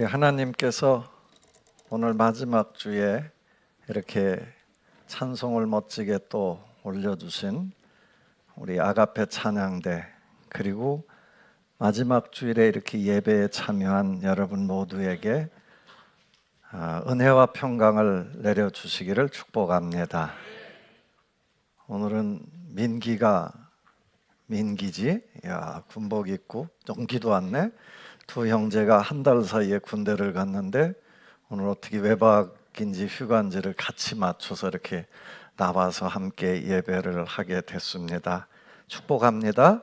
우리 하나님께서 오늘 마지막 주에 이렇게 찬송을 멋지게 또 올려주신 우리 아가페 찬양대, 그리고 마지막 주일에 이렇게 예배에 참여한 여러분 모두에게 은혜와 평강을 내려주시기를 축복합니다. 오늘은 민기지? 야, 군복 입고 용기도 왔네. 두 형제가 한 달 사이에 군대를 갔는데 오늘 어떻게 외박인지 휴가인지를 같이 맞춰서 이렇게 나와서 함께 예배를 하게 됐습니다. 축복합니다.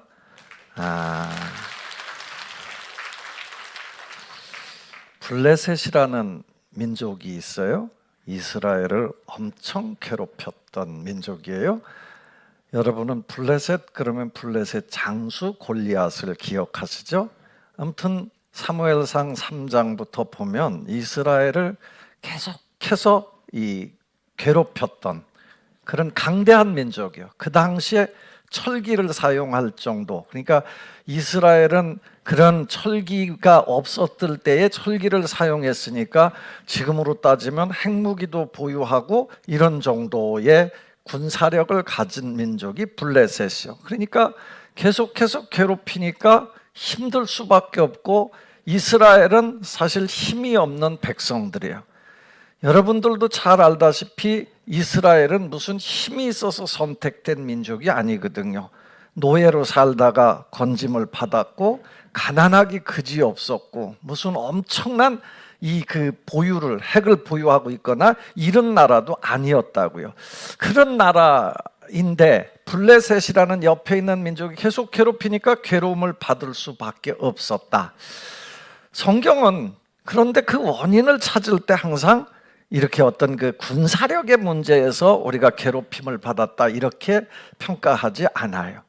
블레셋이라는 민족이 있어요. 이스라엘을 엄청 괴롭혔던 민족이에요. 여러분은 블레셋 그러면 블레셋 장수 골리앗을 기억하시죠? 아무튼 사무엘상 3장부터 보면 이스라엘을 계속해서 괴롭혔던 그런 강대한 민족이에요. 그 당시에 철기를 사용할 정도, 그러니까 이스라엘은 그런 철기가 없었을 때에 철기를 사용했으니까 지금으로 따지면 핵무기도 보유하고 이런 정도의 군사력을 가진 민족이 블레셋이요. 그러니까 계속해서 괴롭히니까 힘들 수밖에 없고, 이스라엘은 사실 힘이 없는 백성들이에요. 여러분들도 잘 알다시피 이스라엘은 무슨 힘이 있어서 선택된 민족이 아니거든요. 노예로 살다가 건짐을 받았고 가난하기 그지없었고 무슨 엄청난 핵을 보유하고 있거나 이런 나라도 아니었다고요. 그런 나라인데 블레셋이라는 옆에 있는 민족이 계속 괴롭히니까 괴로움을 받을 수밖에 없었다. 성경은 그런데 그 원인을 찾을 때 항상 이렇게 어떤 그 군사력의 문제에서 우리가 괴롭힘을 받았다 이렇게 평가하지 않아요.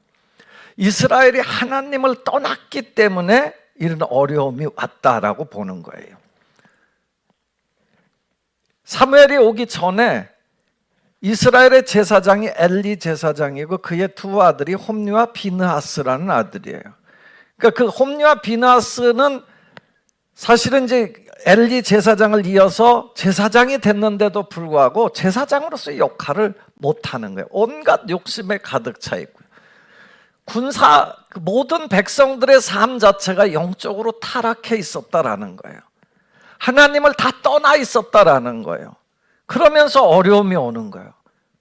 이스라엘이 하나님을 떠났기 때문에 이런 어려움이 왔다라고 보는 거예요. 사무엘이 오기 전에 이스라엘의 제사장이 엘리 제사장이고 그의 두 아들이 홈리와 비느하스라는 아들이에요. 그러니까 그 홈리와 비느하스는 사실은 이제 엘리 제사장을 이어서 제사장이 됐는데도 불구하고 제사장으로서의 역할을 못하는 거예요. 온갖 욕심에 가득 차 있고요. 모든 백성들의 삶 자체가 영적으로 타락해 있었다라는 거예요. 하나님을 다 떠나 있었다라는 거예요. 그러면서 어려움이 오는 거예요.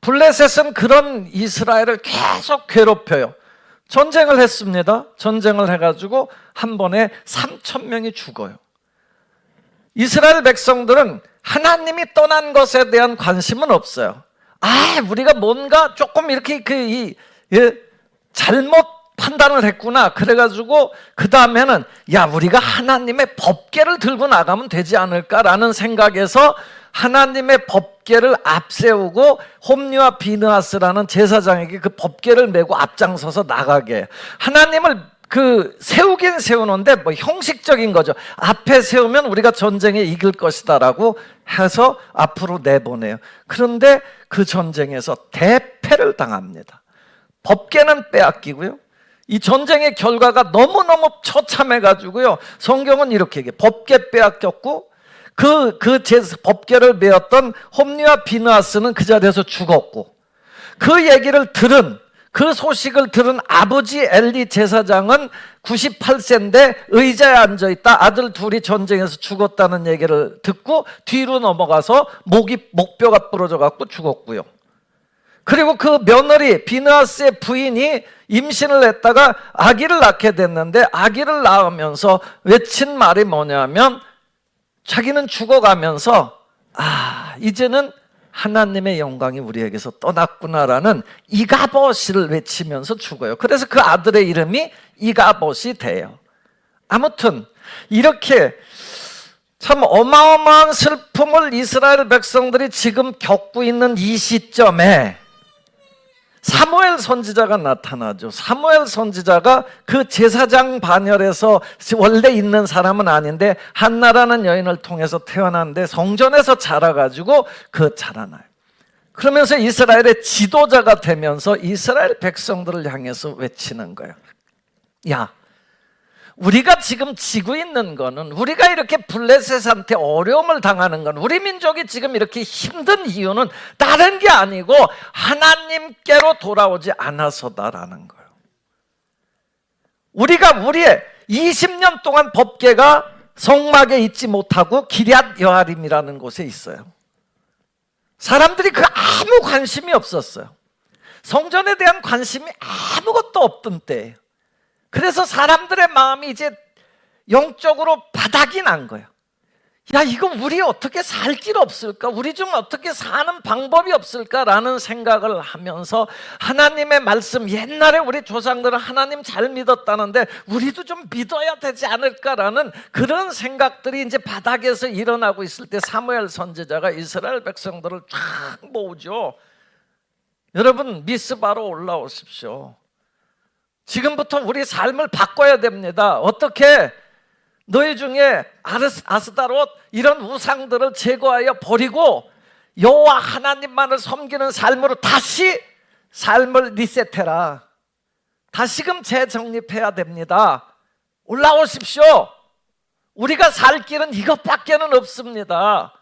블레셋은 그런 이스라엘을 계속 괴롭혀요. 전쟁을 했습니다. 전쟁을 해가지고 한 번에 3,000명이 죽어요. 이스라엘 백성들은 하나님이 떠난 것에 대한 관심은 없어요. 우리가 뭔가 조금 이렇게 잘못 판단을 했구나. 그래가지고 그 다음에는 우리가 하나님의 법궤를 들고 나가면 되지 않을까라는 생각에서 하나님의 법궤를 앞세우고 홈리와 비느하스라는 제사장에게 그 법궤를 메고 앞장서서 나가게. 하나님을 세우긴 세우는데 형식적인 거죠. 앞에 세우면 우리가 전쟁에 이길 것이다라고 해서 앞으로 내보내요. 그런데 그 전쟁에서 대패를 당합니다. 법궤는 빼앗기고요. 이 전쟁의 결과가 너무너무 처참해가지고요. 성경은 이렇게 얘기해요. 법궤 빼앗겼고 법궤를 메었던 홈리와 비느하스는 그 자리에서 죽었고, 그 소식을 들은 아버지 엘리 제사장은 98세인데 의자에 앉아있다. 아들 둘이 전쟁에서 죽었다는 얘기를 듣고 뒤로 넘어가서 목뼈가 부러져 갖고 죽었고요. 그리고 그 며느리 비느하스의 부인이 임신을 했다가 아기를 낳게 됐는데 아기를 낳으면서 외친 말이 뭐냐면 자기는 죽어가면서 이제는 하나님의 영광이 우리에게서 떠났구나라는 이가봇을 외치면서 죽어요. 그래서 그 아들의 이름이 이가봇이 돼요. 아무튼 이렇게 참 어마어마한 슬픔을 이스라엘 백성들이 지금 겪고 있는 이 시점에 사무엘 선지자가 나타나죠. 사무엘 선지자가 그 제사장 반열에서 원래 있는 사람은 아닌데 한나라는 여인을 통해서 태어났는데 성전에서 자라가지고 자라나요. 그러면서 이스라엘의 지도자가 되면서 이스라엘 백성들을 향해서 외치는 거예요. 우리가 지금 지고 있는 거는, 우리가 이렇게 블레셋한테 어려움을 당하는 건, 우리 민족이 지금 이렇게 힘든 이유는 다른 게 아니고 하나님께로 돌아오지 않아서다라는 거예요. 우리의 20년 동안 법궤가 성막에 있지 못하고 기럇 여아림이라는 곳에 있어요. 사람들이 그 아무 관심이 없었어요. 성전에 대한 관심이 아무것도 없던 때예요. 그래서 사람들의 마음이 이제 영적으로 바닥이 난 거예요. 야, 이거 우리 어떻게 살 길 없을까? 우리 중 어떻게 사는 방법이 없을까라는 생각을 하면서 하나님의 말씀, 옛날에 우리 조상들은 하나님 잘 믿었다는데 우리도 좀 믿어야 되지 않을까라는 그런 생각들이 이제 바닥에서 일어나고 있을 때 사무엘 선지자가 이스라엘 백성들을 쫙 모으죠. 여러분, 미스바로 올라오십시오. 지금부터 우리 삶을 바꿔야 됩니다. 어떻게? 너희 중에 아스다롯 이런 우상들을 제거하여 버리고 여호와 하나님만을 섬기는 삶으로 다시 삶을 리셋해라. 다시금 재정립해야 됩니다. 올라오십시오. 우리가 살 길은 이것밖에는 없습니다.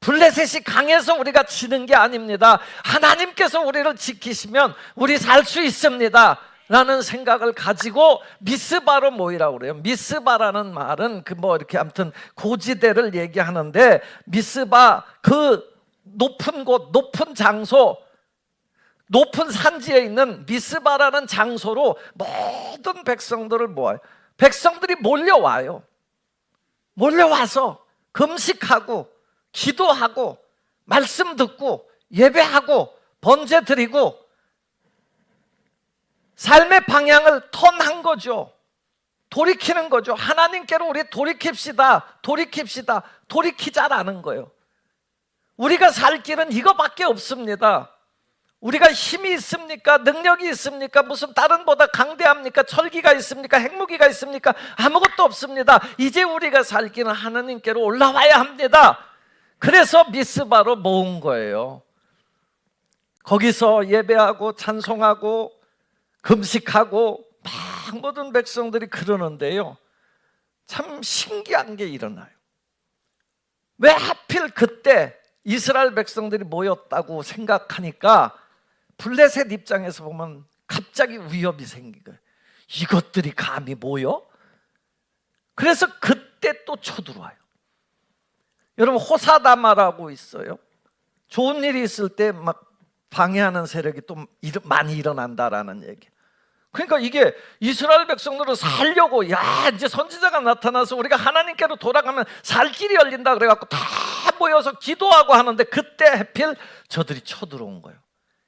블레셋이 강해서 우리가 지는 게 아닙니다. 하나님께서 우리를 지키시면 우리 살 수 있습니다 라는 생각을 가지고 미스바로 모이라고 그래요. 미스바라는 말은 이렇게 아무튼 고지대를 얘기하는데, 미스바, 그 높은 곳, 높은 장소, 높은 산지에 있는 미스바라는 장소로 모든 백성들을 모아요. 백성들이 몰려와요. 몰려와서 금식하고 기도하고 말씀 듣고 예배하고 번제 드리고 삶의 방향을 턴한 거죠. 돌이키는 거죠. 하나님께로 우리 돌이킵시다. 돌이키자라는 거예요. 우리가 살 길은 이거밖에 없습니다. 우리가 힘이 있습니까? 능력이 있습니까? 무슨 다른 보다 강대합니까? 철기가 있습니까? 핵무기가 있습니까? 아무것도 없습니다. 이제 우리가 살 길은 하나님께로 올라와야 합니다. 그래서 미스바로 모은 거예요. 거기서 예배하고 찬송하고 금식하고 막 모든 백성들이 그러는데요, 참 신기한 게 일어나요. 왜 하필 그때 이스라엘 백성들이 모였다고 생각하니까 블레셋 입장에서 보면 갑자기 위협이 생긴 거예요. 이것들이 감히 모여? 그래서 그때 또 쳐들어와요. 여러분, 호사다마라고 있어요. 좋은 일이 있을 때 막 방해하는 세력이 또 많이 일어난다라는 얘기. 그러니까 이게 이스라엘 백성들을 살려고, 야, 이제 선지자가 나타나서 우리가 하나님께로 돌아가면 살 길이 열린다 그래갖고 다 모여서 기도하고 하는데, 그때 하필 저들이 쳐들어온 거예요.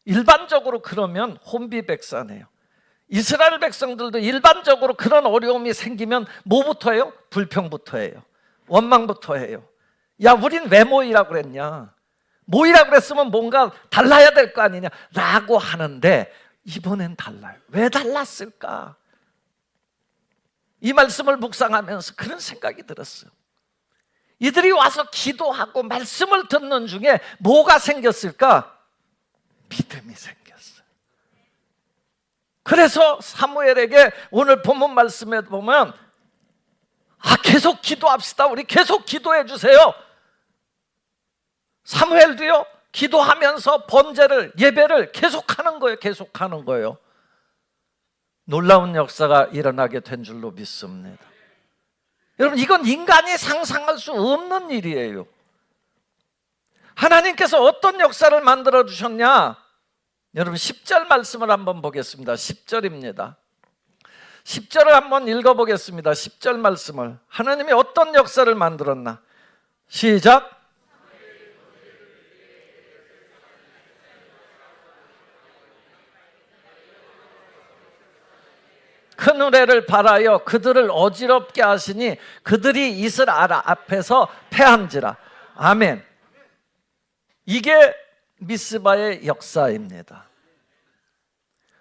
일반적으로 그러면 혼비백산해요. 이스라엘 백성들도 일반적으로 그런 어려움이 생기면 뭐부터 해요? 불평부터 해요. 원망부터 해요. 야, 우린 왜 모이라고 그랬냐? 모이라고 그랬으면 뭔가 달라야 될 거 아니냐? 라고 하는데 이번엔 달라요. 왜 달랐을까? 이 말씀을 묵상하면서 그런 생각이 들었어요. 이들이 와서 기도하고 말씀을 듣는 중에 뭐가 생겼을까? 믿음이 생겼어요. 그래서 사무엘에게 오늘 본문 말씀에 보면, 계속 기도합시다. 우리 계속 기도해 주세요. 사무엘도요, 기도하면서 번제를, 예배를 계속하는 거예요. 놀라운 역사가 일어나게 된 줄로 믿습니다. 여러분, 이건 인간이 상상할 수 없는 일이에요. 하나님께서 어떤 역사를 만들어 주셨냐? 여러분, 10절 말씀을 한번 보겠습니다. 10절입니다. 10절을 한번 읽어보겠습니다. 10절 말씀을. 하나님이 어떤 역사를 만들었나? 시작. 큰 우레를 발하여 그들을 어지럽게 하시니 그들이 이스라엘 앞에서 패한지라. 아멘. 이게 미스바의 역사입니다.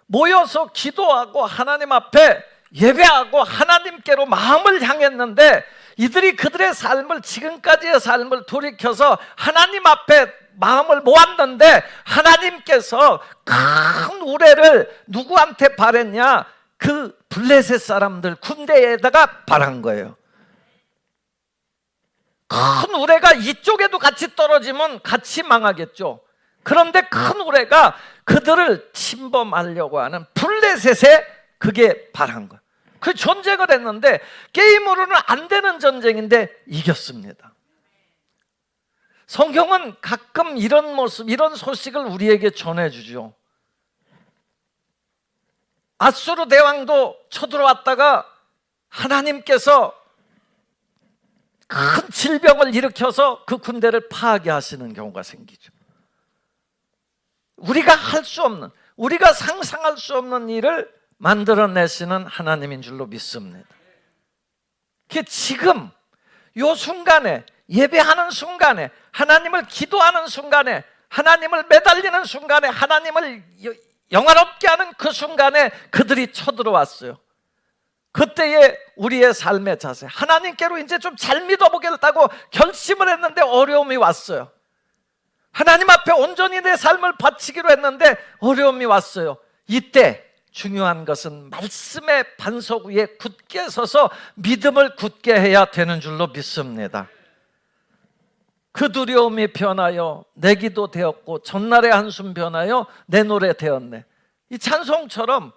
모여서 기도하고 하나님 앞에 예배하고 하나님께로 마음을 향했는데, 이들이 그들의 삶을, 지금까지의 삶을 돌이켜서 하나님 앞에 마음을 모았는데, 하나님께서 큰 우레를 누구한테 바랬냐? 그 블레셋 사람들 군대에다가 발한 거예요. 큰 우레가 이쪽에도 같이 떨어지면 같이 망하겠죠. 그런데 큰 우레가 그들을 침범하려고 하는 블레셋에 그게 발한 거예요. 그 전쟁을 했는데 게임으로는 안 되는 전쟁인데 이겼습니다. 성경은 가끔 이런 모습, 이런 소식을 우리에게 전해주죠. 아수르 대왕도 쳐들어왔다가 하나님께서 큰 질병을 일으켜서 그 군대를 파괴하시는 경우가 생기죠. 우리가 할 수 없는, 우리가 상상할 수 없는 일을 만들어내시는 하나님인 줄로 믿습니다. 지금 이 순간에, 예배하는 순간에, 하나님을 기도하는 순간에, 하나님을 매달리는 순간에, 하나님을 영화롭게 하는 그 순간에 그들이 쳐들어왔어요. 그때의 우리의 삶의 자세, 하나님께로 이제 좀 잘 믿어보겠다고 결심을 했는데 어려움이 왔어요. 하나님 앞에 온전히 내 삶을 바치기로 했는데 어려움이 왔어요. 이때 중요한 것은 말씀의 반석 위에 굳게 서서 믿음을 굳게 해야 되는 줄로 믿습니다. 그 두려움이 변하여 내 기도 되었고 전날의 한숨 변하여 내 노래 되었네. 이 찬송처럼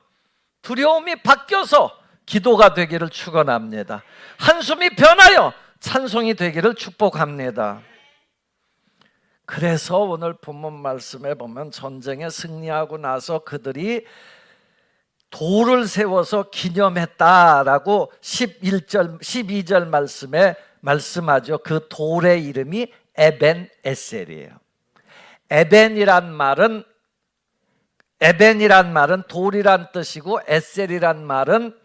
두려움이 바뀌어서 기도가 되기를 축원합니다. 한숨이 변하여 찬송이 되기를 축복합니다. 그래서 오늘 본문 말씀에 보면 전쟁에 승리하고 나서 그들이 돌을 세워서 기념했다라고 11절, 12절 말씀에 말씀하죠. 그 돌의 이름이 에벤 에셀이에요. 에벤이란 말은 돌이란 뜻이고 에셀이란 말은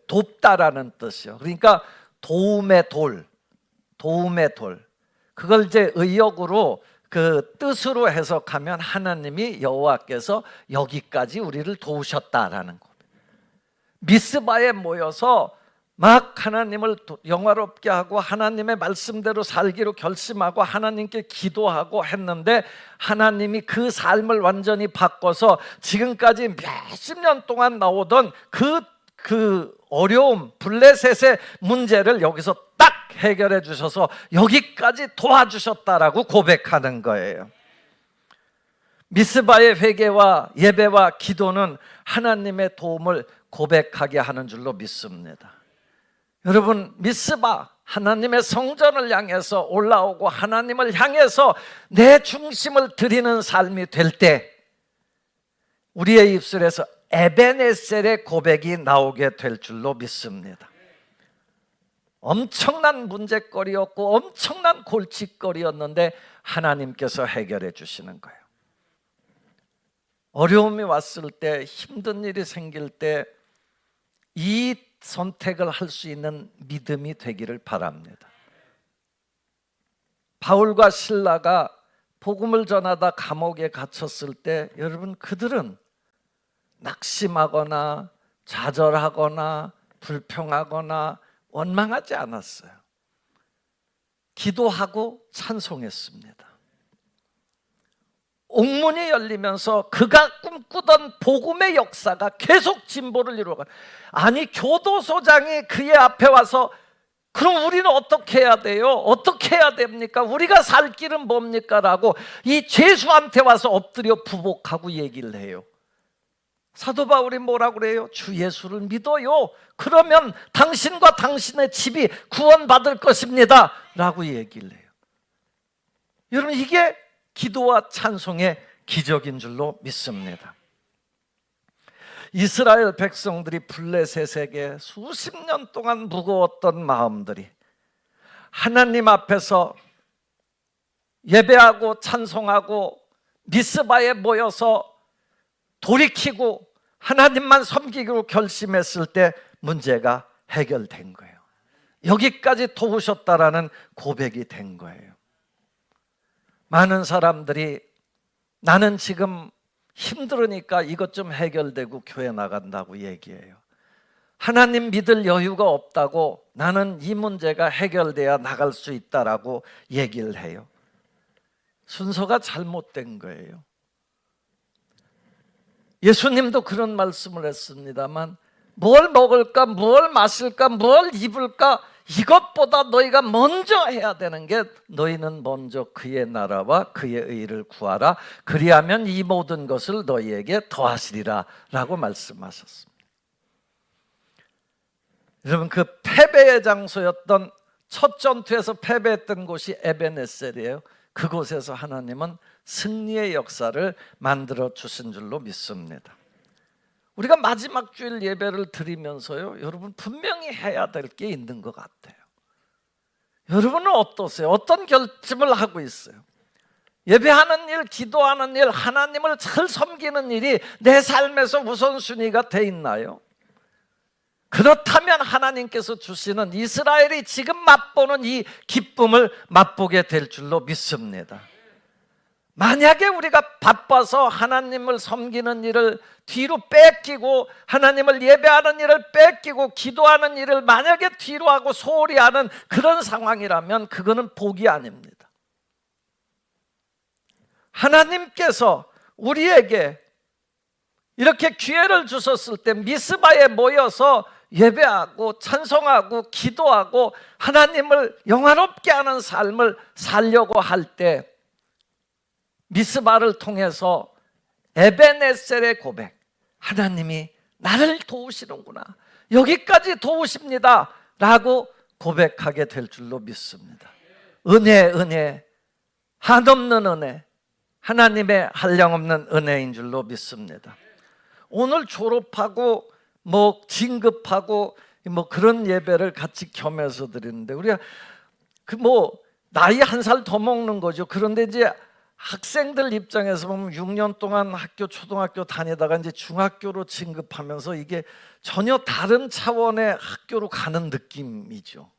돕다라는 뜻이요. 그러니까 도움의 돌. 그걸 이제 의역으로 그 뜻으로 해석하면 하나님이 여호와께서 여기까지 우리를 도우셨다라는 겁니다. 미스바에 모여서 막 하나님을 영화롭게 하고 하나님의 말씀대로 살기로 결심하고 하나님께 기도하고 했는데 하나님이 그 삶을 완전히 바꿔서 지금까지 몇십 년 동안 나오던 그 어려움, 블레셋의 문제를 여기서 딱 해결해 주셔서 여기까지 도와주셨다라고 고백하는 거예요. 미스바의 회개와 예배와 기도는 하나님의 도움을 고백하게 하는 줄로 믿습니다. 여러분, 미스바, 하나님의 성전을 향해서 올라오고 하나님을 향해서 내 중심을 드리는 삶이 될 때 우리의 입술에서 에벤에셀의 고백이 나오게 될 줄로 믿습니다. 엄청난 문제거리였고 엄청난 골칫거리였는데 하나님께서 해결해 주시는 거예요. 어려움이 왔을 때, 힘든 일이 생길 때 이 선택을 할 수 있는 믿음이 되기를 바랍니다. 바울과 실라가 복음을 전하다 감옥에 갇혔을 때 여러분, 그들은 낙심하거나 좌절하거나 불평하거나 원망하지 않았어요. 기도하고 찬송했습니다. 옥문이 열리면서 그가 꿈꾸던 복음의 역사가 계속 진보를 이루어가. 아니, 교도소장이 그의 앞에 와서 그럼 우리는 어떻게 해야 돼요? 어떻게 해야 됩니까? 우리가 살 길은 뭡니까? 라고 이 죄수한테 와서 엎드려 부복하고 얘기를 해요. 사도 바울이 뭐라고 그래요? 주 예수를 믿어요. 그러면 당신과 당신의 집이 구원받을 것입니다. 라고 얘기를 해요. 여러분, 이게 기도와 찬송의 기적인 줄로 믿습니다. 이스라엘 백성들이 블레셋에게 수십 년 동안 무거웠던 마음들이 하나님 앞에서 예배하고 찬송하고 미스바에 모여서 돌이키고 하나님만 섬기기로 결심했을 때 문제가 해결된 거예요. 여기까지 도우셨다라는 고백이 된 거예요. 많은 사람들이 나는 지금 힘들으니까 이것 좀 해결되고 교회 나간다고 얘기해요. 하나님 믿을 여유가 없다고 나는 이 문제가 해결돼야 나갈 수 있다라고 얘기를 해요. 순서가 잘못된 거예요. 예수님도 그런 말씀을 했습니다만 뭘 먹을까, 뭘 마실까, 뭘 입을까, 이것보다 너희가 먼저 해야 되는 게 너희는 먼저 그의 나라와 그의 의를 구하라. 그리하면 이 모든 것을 너희에게 더하시리라 라고 말씀하셨습니다. 여러분, 그 패배의 장소였던 첫 전투에서 패배했던 곳이 에베네셀이에요. 그곳에서 하나님은 승리의 역사를 만들어 주신 줄로 믿습니다. 우리가 마지막 주일 예배를 드리면서요, 여러분 분명히 해야 될 게 있는 것 같아요. 여러분은 어떠세요? 어떤 결심을 하고 있어요? 예배하는 일, 기도하는 일, 하나님을 잘 섬기는 일이 내 삶에서 우선순위가 돼 있나요? 그렇다면 하나님께서 주시는 이스라엘이 지금 맛보는 이 기쁨을 맛보게 될 줄로 믿습니다. 만약에 우리가 바빠서 하나님을 섬기는 일을 뒤로 뺏기고 하나님을 예배하는 일을 뺏기고 기도하는 일을 만약에 뒤로 하고 소홀히 하는 그런 상황이라면 그거는 복이 아닙니다. 하나님께서 우리에게 이렇게 기회를 주셨을 때 미스바에 모여서 예배하고 찬송하고 기도하고 하나님을 영화롭게 하는 삶을 살려고 할 때 미스바를 통해서 에베네셀의 고백, 하나님이 나를 도우시는구나, 여기까지 도우십니다 라고 고백하게 될 줄로 믿습니다. 은혜, 한없는 은혜, 하나님의 한량없는 은혜인 줄로 믿습니다. 오늘 졸업하고 진급하고 그런 예배를 같이 겸해서 드리는데 우리가 나이 한 살 더 먹는 거죠. 그런데 이제 학생들 입장에서 보면 6년 동안 초등학교 다니다가 이제 중학교로 진급하면서 이게 전혀 다른 차원의 학교로 가는 느낌이죠.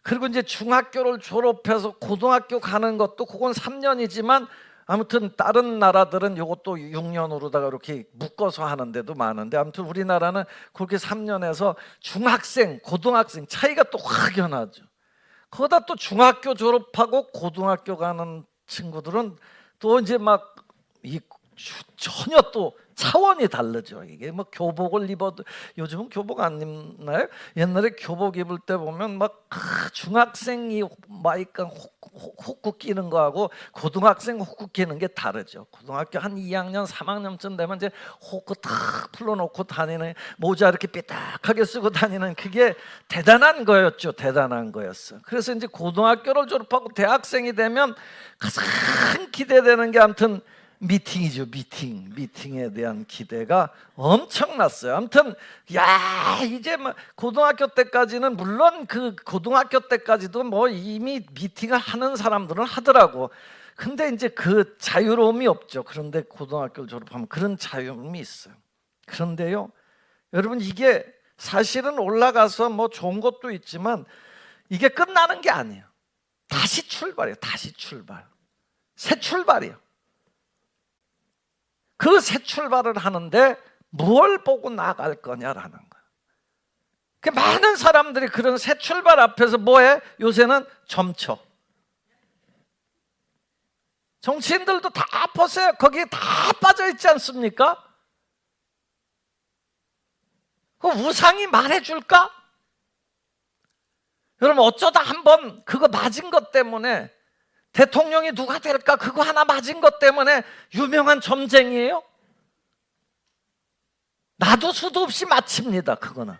그리고 이제 중학교를 졸업해서 고등학교 가는 것도 그건 3년이지만 아무튼 다른 나라들은 이것도 6년으로다가 이렇게 묶어서 하는 데도 많은데 아무튼 우리나라는 그렇게 3년에서 중학생, 고등학생 차이가 또 확연하죠. 거기다 또 중학교 졸업하고 고등학교 가는 친구들은 또 이제 전혀 또 차원이 다르죠. 이게 교복을 입어도 요즘은 교복 안 입나요? 옛날에 교복 입을 때 보면 중학생이 호구 끼는 거하고 고등학생 호구 끼는 게 다르죠. 고등학교 한 2학년, 3학년쯤 되면 이제 호구 탁 풀어놓고 다니는, 모자 이렇게 삐딱하게 쓰고 다니는, 그게 대단한 거였죠. 대단한 거였어. 그래서 이제 고등학교를 졸업하고 대학생이 되면 가장 기대되는 게 아무튼 미팅이죠. 미팅에 대한 기대가 엄청났어요. 아무튼 이제 고등학교 때까지는, 물론 그 고등학교 때까지도 이미 미팅을 하는 사람들은 하더라고. 근데 이제 그 자유로움이 없죠. 그런데 고등학교를 졸업하면 그런 자유로움이 있어요. 그런데요, 여러분, 이게 사실은 올라가서 좋은 것도 있지만 이게 끝나는 게 아니에요. 다시 출발이에요. 다시 출발. 새 출발이에요. 그 새 출발을 하는데 뭘 보고 나갈 거냐라는 거예요. 많은 사람들이 그런 새 출발 앞에서 뭐해? 요새는 점쳐. 정치인들도 다 보세요. 거기에 다 빠져 있지 않습니까? 그 우상이 말해줄까? 여러분, 어쩌다 한번 그거 맞은 것 때문에 대통령이 누가 될까? 그거 하나 맞은 것 때문에 유명한 점쟁이에요? 나도 수도 없이 맞춥니다. 그거는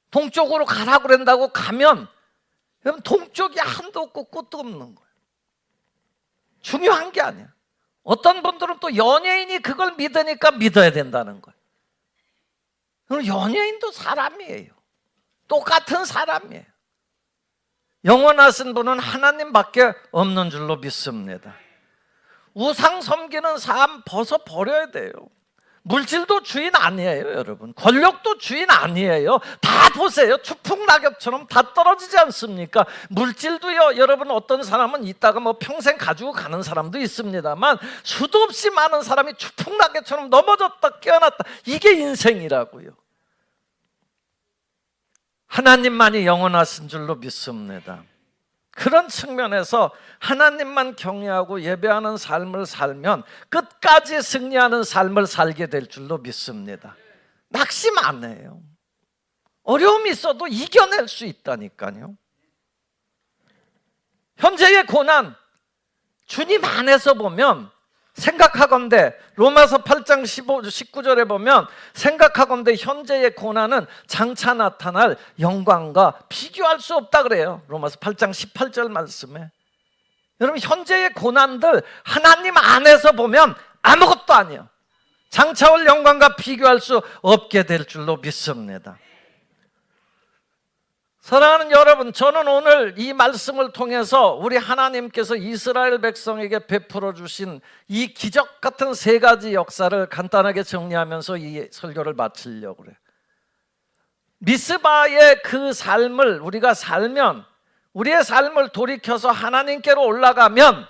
동쪽으로 가라고 그런다고 가면 여러분, 동쪽이 한도 없고 끝도 없는 거예요. 중요한 게 아니야. 어떤 분들은 또 연예인이 그걸 믿으니까 믿어야 된다는 거예요. 그럼 연예인도 사람이에요. 똑같은 사람이에요. 영원하신 분은 하나님밖에 없는 줄로 믿습니다. 우상 섬기는 삶 벗어버려야 돼요. 물질도 주인 아니에요, 여러분. 권력도 주인 아니에요. 다 보세요. 추풍낙엽처럼 다 떨어지지 않습니까? 물질도요, 여러분, 어떤 사람은 있다가 평생 가지고 가는 사람도 있습니다만 수도 없이 많은 사람이 추풍낙엽처럼 넘어졌다 깨어났다. 이게 인생이라고요. 하나님만이 영원하신 줄로 믿습니다. 그런 측면에서 하나님만 경외하고 예배하는 삶을 살면 끝까지 승리하는 삶을 살게 될 줄로 믿습니다. 낙심 안 해요. 어려움이 있어도 이겨낼 수 있다니까요. 현재의 고난, 주님 안에서 보면 생각하건대 로마서 8장 19절에 보면 생각하건대 현재의 고난은 장차 나타날 영광과 비교할 수 없다 그래요. 로마서 8장 18절 말씀에. 여러분, 현재의 고난들 하나님 안에서 보면 아무것도 아니에요. 장차 올 영광과 비교할 수 없게 될 줄로 믿습니다. 사랑하는 여러분, 저는 오늘 이 말씀을 통해서 우리 하나님께서 이스라엘 백성에게 베풀어 주신 이 기적 같은 세 가지 역사를 간단하게 정리하면서 이 설교를 마치려고 그래요. 미스바의 그 삶을 우리가 살면, 우리의 삶을 돌이켜서 하나님께로 올라가면,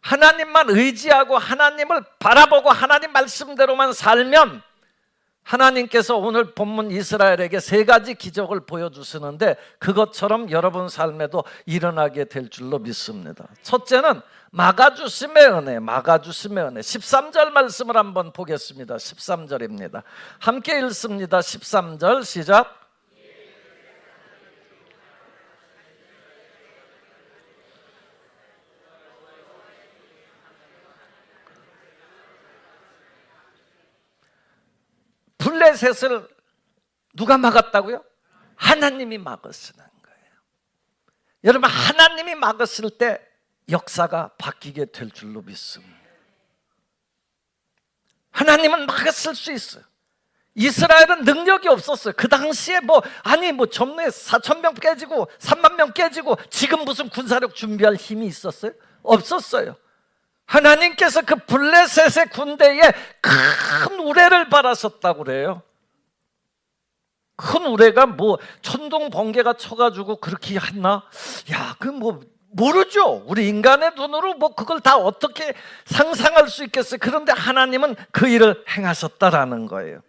하나님만 의지하고 하나님을 바라보고 하나님 말씀대로만 살면 하나님께서 오늘 본문 이스라엘에게 세 가지 기적을 보여주시는데 그것처럼 여러분 삶에도 일어나게 될 줄로 믿습니다. 첫째는 막아주심의 은혜, 막아주심의 은혜. 13절 말씀을 한번 보겠습니다. 13절입니다. 함께 읽습니다. 13절 시작. 블레셋을 누가 막았다고요? 하나님이 막으시는 거예요. 여러분, 하나님이 막으실 때 역사가 바뀌게 될 줄로 믿습니다. 하나님은 막았을 수 있어요. 이스라엘은 능력이 없었어요. 그 당시에 전에 4,000명 깨지고 3만 명 깨지고 지금 무슨 군사력 준비할 힘이 있었어요? 없었어요. 하나님께서 그 블레셋의 군대에 큰 우레를 바라셨다고 그래요. 큰 우레가 천둥 번개가 쳐가지고 그렇게 했나? 야, 모르죠. 우리 인간의 눈으로 그걸 다 어떻게 상상할 수 있겠어요. 그런데 하나님은 그 일을 행하셨다라는 거예요.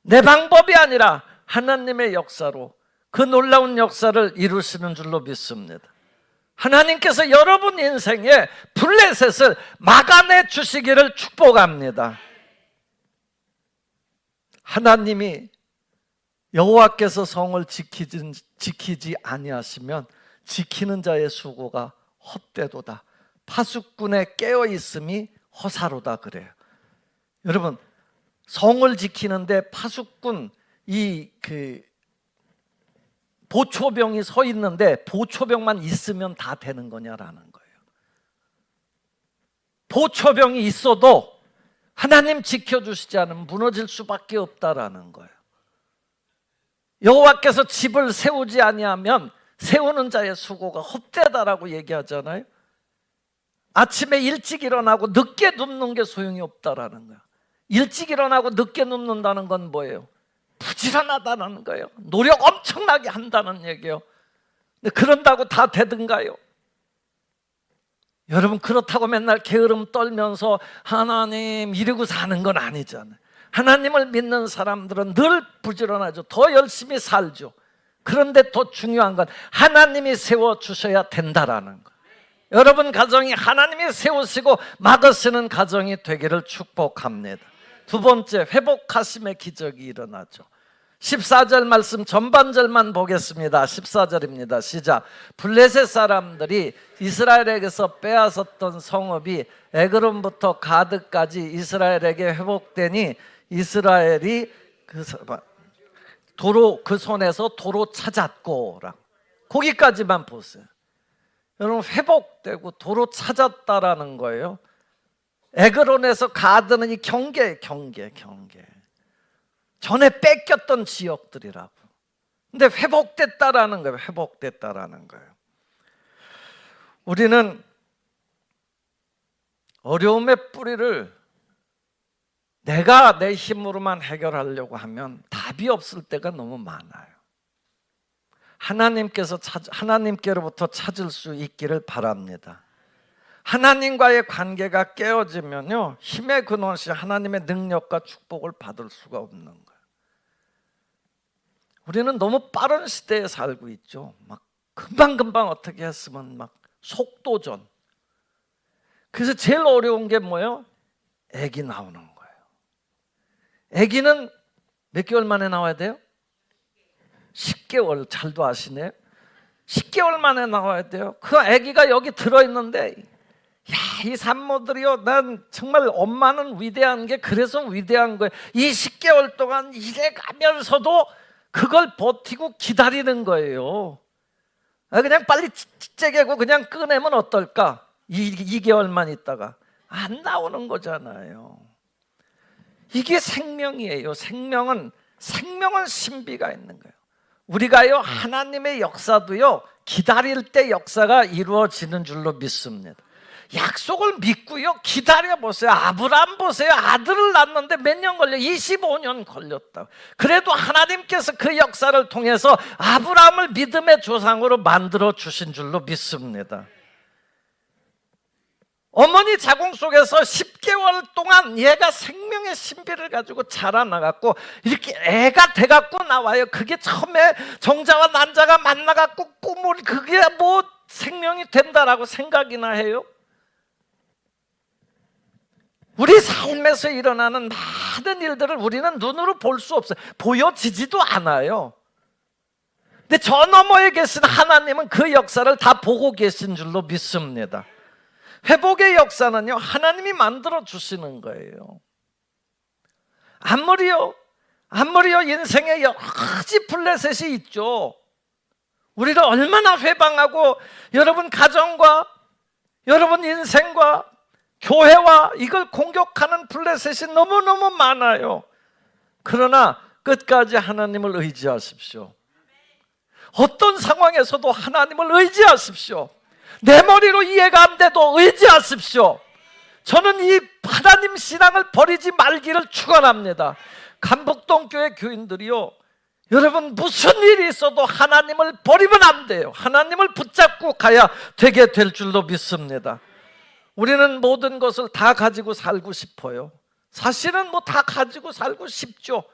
내 방법이 아니라 하나님의 역사로 그 놀라운 역사를 이루시는 줄로 믿습니다. 하나님께서 여러분 인생에 블레셋을 막아내 주시기를 축복합니다. 하나님이 여호와께서 성을 지키지 아니하시면 지키는 자의 수고가 헛되도다. 파수꾼의 깨어있음이 허사로다 그래요. 여러분, 성을 지키는데 파수꾼 보초병이 서 있는데 보초병만 있으면 다 되는 거냐라는 거예요. 보초병이 있어도 하나님 지켜주시지 않으면 무너질 수밖에 없다라는 거예요. 여호와께서 집을 세우지 아니하면 세우는 자의 수고가 헛되다라고 얘기하잖아요. 아침에 일찍 일어나고 늦게 눕는 게 소용이 없다라는 거예요. 일찍 일어나고 늦게 눕는다는 건 뭐예요? 부지런하다는 거예요. 노력 엄청나게 한다는 얘기예요. 근데 그런다고 다 되든가요? 여러분, 그렇다고 맨날 게으름 떨면서 하나님 이러고 사는 건 아니잖아요. 하나님을 믿는 사람들은 늘 부지런하죠. 더 열심히 살죠. 그런데 더 중요한 건 하나님이 세워주셔야 된다라는 거예요. 여러분 가정이 하나님이 세우시고 막으시는 가정이 되기를 축복합니다. 두 번째, 회복하심의 기적이 일어나죠. 14절 말씀 전반절만 보겠습니다. 14절입니다. 시작. 블레셋 사람들이 이스라엘에게서 빼앗았던 성읍이 에그론부터 가드까지 이스라엘에게 회복되니 이스라엘이 그 손에서 도로 찾았고, 거기까지만 보세요. 여러분, 회복되고 도로 찾았다라는 거예요. 에그론에서 가드는 이 경계. 전에 뺏겼던 지역들이라고. 근데 회복됐다라는 거예요. 회복됐다라는 거예요. 우리는 어려움의 뿌리를 내가 내 힘으로만 해결하려고 하면 답이 없을 때가 너무 많아요. 하나님께로부터 찾을 수 있기를 바랍니다. 하나님과의 관계가 깨어지면요, 힘의 근원시 하나님의 능력과 축복을 받을 수가 없는 거예요. 우리는 너무 빠른 시대에 살고 있죠. 막 금방금방 어떻게 했으면 막 속도전. 그래서 제일 어려운 게 뭐예요? 아기 나오는 거예요. 아기는 몇 개월 만에 나와야 돼요? 10개월. 잘도 아시네요. 10개월 만에 나와야 돼요. 그 아기가 여기 들어있는데, 야, 이 산모들이요, 난 정말 엄마는 위대한 게 그래서 위대한 거예요. 이 10개월 동안 일해 가면서도 그걸 버티고 기다리는 거예요. 그냥 빨리 째개고 그냥 꺼내면 어떨까? 2개월만 있다가 안 나오는 거잖아요. 이게 생명이에요. 생명은 신비가 있는 거예요. 우리가요, 하나님의 역사도요, 기다릴 때 역사가 이루어지는 줄로 믿습니다. 약속을 믿고요, 기다려보세요. 아브라함 보세요. 아들을 낳는데 몇 년 걸려? 25년 걸렸다. 그래도 하나님께서 그 역사를 통해서 아브라함을 믿음의 조상으로 만들어 주신 줄로 믿습니다. 어머니 자궁 속에서 10개월 동안 얘가 생명의 신비를 가지고 자라나갔고, 이렇게 애가 돼갖고 나와요. 그게 처음에 정자와 난자가 만나갖고 꿈을, 그게 뭐 생명이 된다라고 생각이나 해요? 우리 삶에서 일어나는 많은 일들을 우리는 눈으로 볼 수 없어요. 보여지지도 않아요. 근데 저 너머에 계신 하나님은 그 역사를 다 보고 계신 줄로 믿습니다. 회복의 역사는요, 하나님이 만들어 주시는 거예요. 아무리요 인생에 여러 가지 플랫셋이 있죠. 우리를 얼마나 회방하고 여러분 가정과 여러분 인생과 교회와 이걸 공격하는 플랫셋이 너무너무 많아요. 그러나 끝까지 하나님을 의지하십시오. 어떤 상황에서도 하나님을 의지하십시오. 내 머리로 이해가 안 돼도 의지하십시오. 저는 이 하나님 신앙을 버리지 말기를 축원합니다. 간북동 교회 교인들이요, 여러분 무슨 일이 있어도 하나님을 버리면 안 돼요. 하나님을 붙잡고 가야 되게 될 줄로 믿습니다. 우리는 모든 것을 다 가지고 살고 싶어요. 사실은 뭐 다 가지고 살고 싶죠.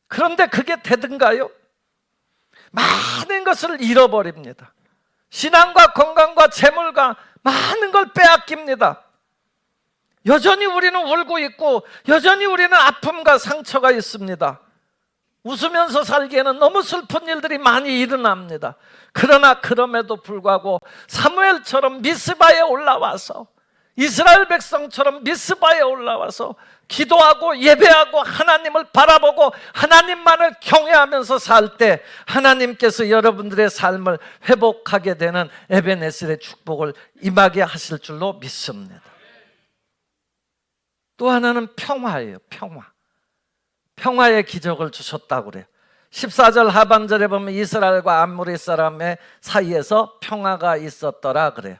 그런데 그게 되든가요? 많은 것을 잃어버립니다. 신앙과 건강과 재물과 많은 걸 빼앗깁니다. 여전히 우리는 울고 있고 여전히 우리는 아픔과 상처가 있습니다. 웃으면서 살기에는 너무 슬픈 일들이 많이 일어납니다. 그러나 그럼에도 불구하고 사무엘처럼 미스바에 올라와서, 이스라엘 백성처럼 미스바에 올라와서 기도하고 예배하고 하나님을 바라보고 하나님만을 경외하면서 살 때 하나님께서 여러분들의 삶을 회복하게 되는 에베네셀의 축복을 임하게 하실 줄로 믿습니다. 또 하나는 평화예요. 평화의 기적을 주셨다고 그래요. 14절 하반절에 보면 이스라엘과 아모리 사람의 사이에서 평화가 있었더라 그래요.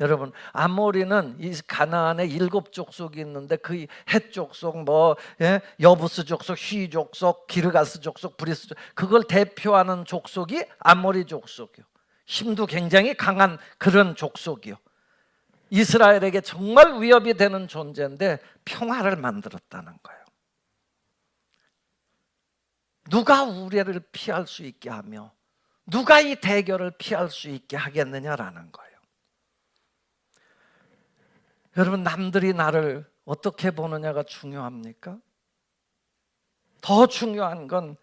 여러분, 아모리는 이 가나안에 7 족속이 있는데 그 헷 족속, 여부스 족속, 휘 족속, 기르가스 족속, 브리스 족속, 그걸 대표하는 족속이 아모리 족속이요. 힘도 굉장히 강한 그런 족속이요. 이스라엘에게 정말 위협이 되는 존재인데 평화를 만들었다는 거예요. 누가 우레를 피할 수 있게 하며 누가 이 대결을 피할 수 있게 하겠느냐라는 거예요. 여러분, 남들이 나를 어떻게 보느냐가 중요합니까? 더 중요한 건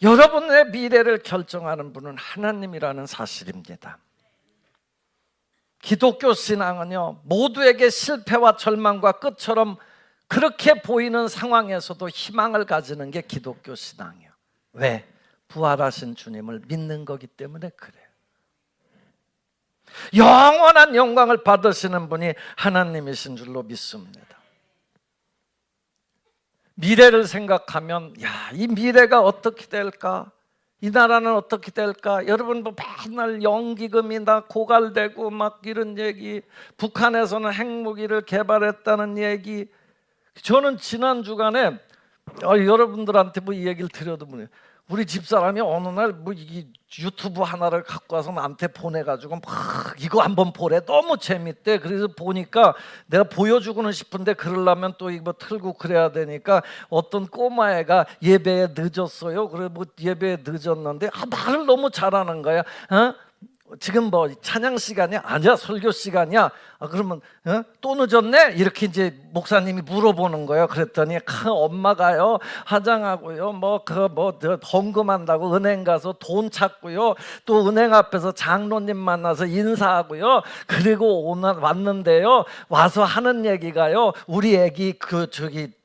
여러분의 미래를 결정하는 분은 하나님이라는 사실입니다. 기독교 신앙은요, 모두에게 실패와 절망과 끝처럼 그렇게 보이는 상황에서도 희망을 가지는 게 기독교 신앙이에요. 왜? 부활하신 주님을 믿는 거기 때문에 그래요. 영원한 영광을 받으시는 분이 하나님이신 줄로 믿습니다. 미래를 생각하면, 이 미래가 어떻게 될까? 이 나라는 어떻게 될까? 여러분 뭐 맨날 연기금이나 고갈되고 막 이런 얘기, 북한에서는 핵무기를 개발했다는 얘기. 저는 지난 주간에 여러분들한테 뭐 이 얘기를 드려도 우리 집사람이 어느 날 뭐 이 유튜브 하나를 갖고 와서 나한테 보내가지고 막 이거 한번 보래, 너무 재밌대. 그래서 보니까 내가 보여주고는 싶은데 그러려면 또 이거 틀고 그래야 되니까 어떤 꼬마애가 예배에 늦었어요. 그래 뭐 예배에 늦었는데 말을 너무 잘하는 거야. 지금 뭐 찬양 시간이야? 아니야, 설교 시간이야? 그러면 또 늦었네? 이렇게 이제 목사님이 물어보는 거예요. 그랬더니 엄마가요 화장하고요 헌금한다고 은행 가서 돈 찾고요, 또 은행 앞에서 장로님 만나서 인사하고요, 그리고 왔는데요, 와서 하는 얘기가요, 우리 애기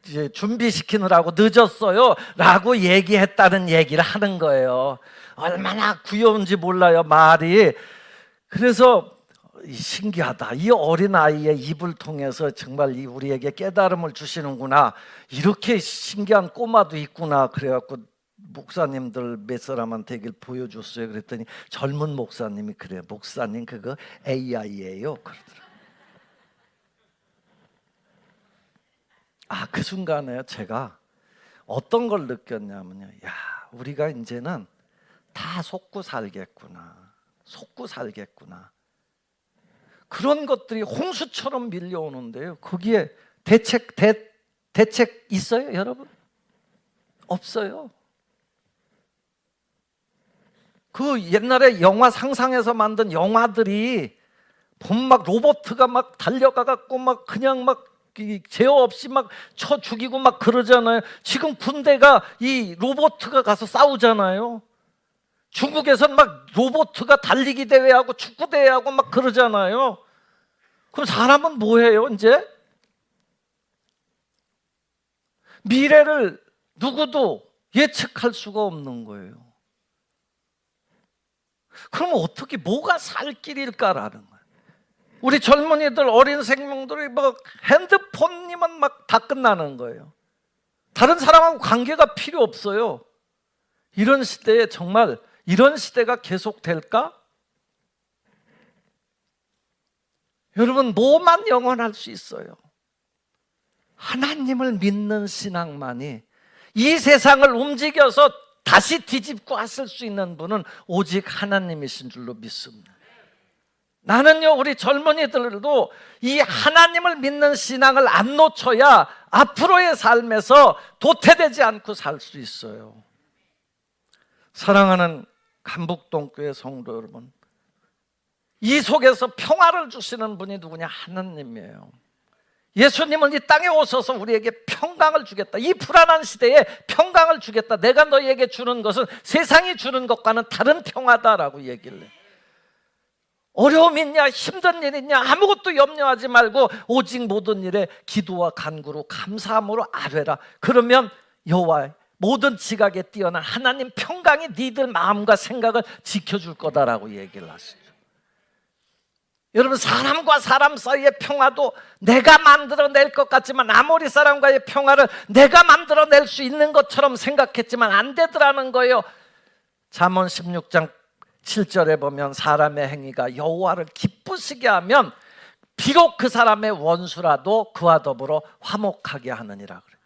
이제 준비시키느라고 늦었어요 라고 얘기했다는 얘기를 하는 거예요. 얼마나 귀여운지 몰라요, 말이. 그래서 신기하다. 이 어린아이의 입을 통해서 정말 우리에게 깨달음을 주시는구나. 이렇게 신기한 꼬마도 있구나. 그래갖고 목사님들 몇 사람한테 얘기를 보여줬어요. 그랬더니 젊은 목사님이 그래요. 목사님 그거 AI예요. 그러더라고요. 그 순간에 제가 어떤 걸 느꼈냐면요, 야, 우리가 이제는 다 속고 살겠구나. 그런 것들이 홍수처럼 밀려오는데요, 거기에 대책 있어요, 여러분? 없어요. 그 옛날에 영화 상상해서 만든 영화들이 보면 막 로봇가 막 달려가 갖고 막 그냥 막 제어 없이 막 쳐 죽이고 막 그러잖아요. 지금 군대가 이 로봇가 가서 싸우잖아요. 중국에서는 막 로봇가 달리기 대회하고 축구 대회하고 막 그러잖아요. 그럼 사람은 뭐해요 이제? 미래를 누구도 예측할 수가 없는 거예요. 그럼 어떻게 뭐가 살 길일까라는 거예요. 우리 젊은이들, 어린 생명들이 막 핸드폰이면 막 다 끝나는 거예요. 다른 사람하고 관계가 필요 없어요. 이런 시대에 정말 이런 시대가 계속될까? 여러분, 뭐만 영원할 수 있어요? 하나님을 믿는 신앙만이 이 세상을 움직여서 다시 뒤집고 하실 수 있는 분은 오직 하나님이신 줄로 믿습니다. 나는요, 우리 젊은이들도 이 하나님을 믿는 신앙을 안 놓쳐야 앞으로의 삶에서 도태되지 않고 살 수 있어요. 사랑하는 감북동교회 성도 여러분, 이 속에서 평화를 주시는 분이 누구냐? 하나님이에요. 예수님은 이 땅에 오셔서 우리에게 평강을 주겠다, 이 불안한 시대에 평강을 주겠다, 내가 너희에게 주는 것은 세상이 주는 것과는 다른 평화다라고 얘기를 해요. 어려움 있냐, 힘든 일 있냐, 아무것도 염려하지 말고 오직 모든 일에 기도와 간구로 감사함으로 아뢰라. 그러면 여호와의 모든 지각에 뛰어난 하나님 평강이 니들 마음과 생각을 지켜줄 거다라고 얘기를 하시죠. 여러분, 사람과 사람 사이의 평화도 내가 만들어낼 것 같지만, 아모리 사람과의 평화를 내가 만들어낼 수 있는 것처럼 생각했지만 안 되더라는 거예요. 잠언 16장 7절에 보면 사람의 행위가 여호와를 기쁘시게 하면 비록 그 사람의 원수라도 그와 더불어 화목하게 하느니라 그래요.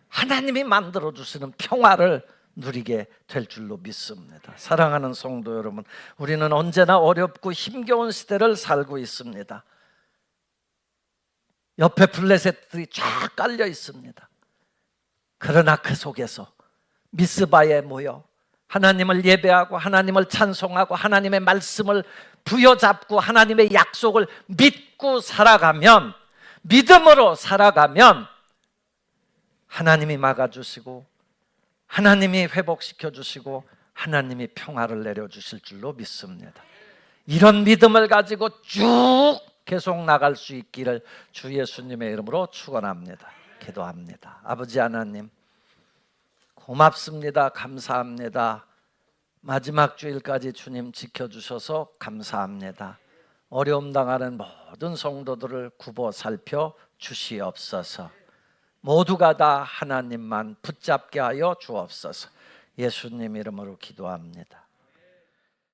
하나님이 만들어주시는 평화를 누리게 될 줄로 믿습니다. 사랑하는 성도 여러분, 우리는 언제나 어렵고 힘겨운 시대를 살고 있습니다. 옆에 블레셋들이 쫙 깔려 있습니다. 그러나 그 속에서 미스바에 모여 하나님을 예배하고 하나님을 찬송하고 하나님의 말씀을 부여잡고 하나님의 약속을 믿고 살아가면, 믿음으로 살아가면 하나님이 막아주시고 하나님이 회복시켜 주시고 하나님이 평화를 내려주실 줄로 믿습니다. 이런 믿음을 가지고 쭉 계속 나갈 수 있기를 주 예수님의 이름으로 축원합니다. 기도합니다. 아버지 하나님, 고맙습니다. 감사합니다. 마지막 주일까지 주님 지켜주셔서 감사합니다. 어려움 당하는 모든 성도들을 굽어 살펴 주시옵소서. 모두가 다 하나님만 붙잡게 하여 주옵소서. 예수님 이름으로 기도합니다.